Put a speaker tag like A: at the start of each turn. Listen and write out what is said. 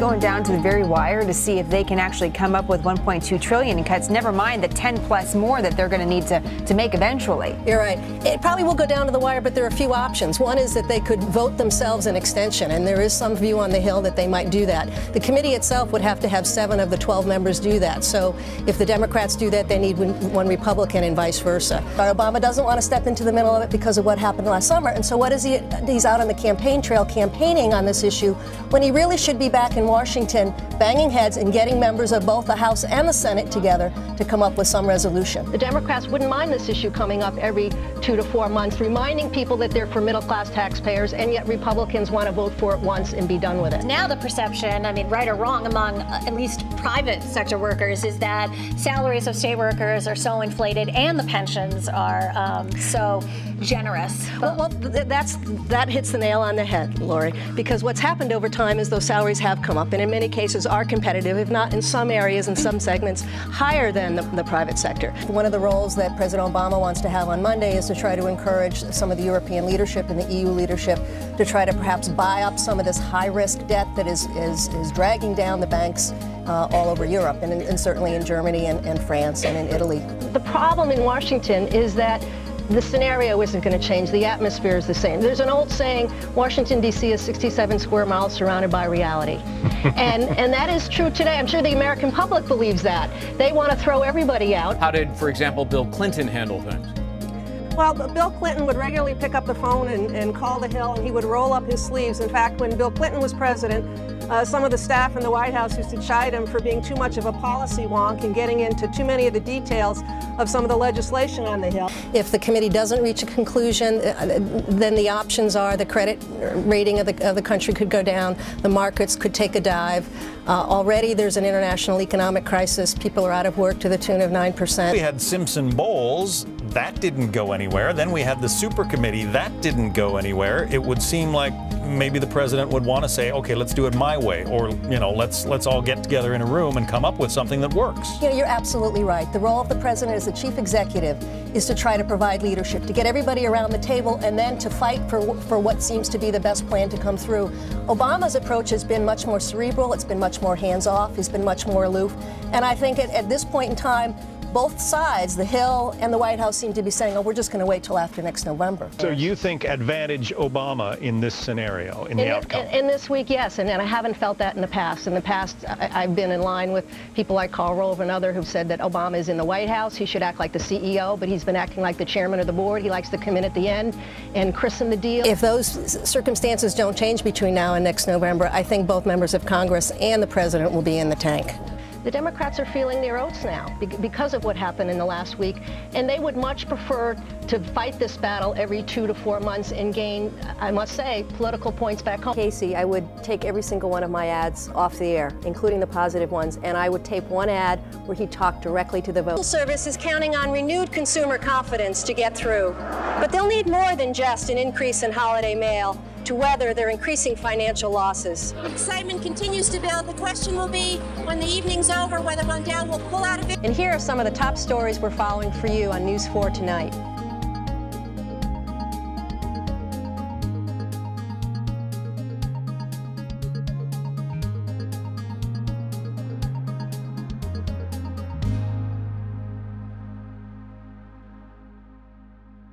A: going down to the very wire to see if they can actually come up with $1.2 trillion in cuts, never mind the 10 plus more that they're going to need to make eventually.
B: You're right. It probably will go down to the wire, but there are a few options. One is that they could vote themselves an extension, and there is some view on the Hill that they might do that. The committee itself would have to have 7 of the 12 members do that. So if the Democrats do that, they need one Republican and vice versa. Obama doesn't want to step into the middle of it because of what happened last summer. And so what is he? He's out on the campaign trail campaigning on this issue when he really should be back in Washington banging heads and getting members of both the House and the Senate together to come up with some resolution.
C: The Democrats wouldn't mind this issue coming up every 2 to 4 months, reminding people that they're for middle-class taxpayers, and yet Republicans want to vote for it once and be done with it.
D: Now the perception, I mean, right or wrong, among at least private sector workers is that salaries of state workers are so inflated and the pensions are so generous.
B: Well, that hits the nail on the head, Lori, because what's happened over time is those salaries have come up and in many cases are competitive, if not in some areas and some segments, higher than the private sector. One of the roles that President Obama wants to have on Monday is to try to encourage some of the European leadership and the EU leadership to try to perhaps buy up some of this high-risk debt that is dragging down the banks all over Europe and certainly in Germany and France and in Italy.
C: The problem in Washington is that the scenario isn't going to change. The atmosphere is the same. There's an old saying, Washington, D.C. is 67 square miles surrounded by reality. and that is true today. I'm sure the American public believes that. They want to throw everybody out.
E: How did, for example, Bill Clinton handle things?
F: Well, Bill Clinton would regularly pick up the phone and call the Hill, and he would roll up his sleeves. In fact, when Bill Clinton was president, some of the staff in the White House used to chide him for being too much of a policy wonk and getting into too many of the details of some of the legislation on the Hill.
B: If the committee doesn't reach a conclusion, then the options are the credit rating of the country could go down, the markets could take a dive. Already there's an international economic crisis. People are out of work to the tune of 9%.
G: We had Simpson Bowles. That didn't go anywhere. Then we had the Super Committee. That didn't go anywhere. It would seem like maybe the president would want to say, okay, let's do it my way, or, you know, let's all get together in a room and come up with something that works.
B: You know, you're absolutely right. The role of the president as the chief executive is to try to provide leadership, to get everybody around the table, and then to fight for what seems to be the best plan to come through. Obama's approach has been much more cerebral. It's been much more hands-off. He's been much more aloof. And I think at this point in time, both sides, the Hill and the White House, seem to be saying, oh, we're just going to wait till after next November.
H: So you think advantage Obama in this scenario, in the outcome?
C: In this week, yes, and I haven't felt that in the past. In the past, I've been in line with people like Karl Rove and others who've said that Obama is in the White House. He should act like the CEO, but he's been acting like the chairman of the board. He likes to come in at the end and christen the deal.
B: If those circumstances don't change between now and next November, I think both members of Congress and the president will be in the tank.
C: The Democrats are feeling their oats now because of what happened in the last week, and they would much prefer to fight this battle every 2 to 4 months and gain, I must say, political points back home.
B: Casey, I would take every single one of my ads off the air, including the positive ones, and I would tape one ad where he talked directly to the vote. The service is counting on renewed consumer confidence to get through, but they'll need more than just an increase in holiday mail to weather their increasing financial losses.
I: Excitement continues to build. The question will be, when the evening's over, whether Mondale will pull out of it.
B: And here are some of the top stories we're following for you on News 4 tonight.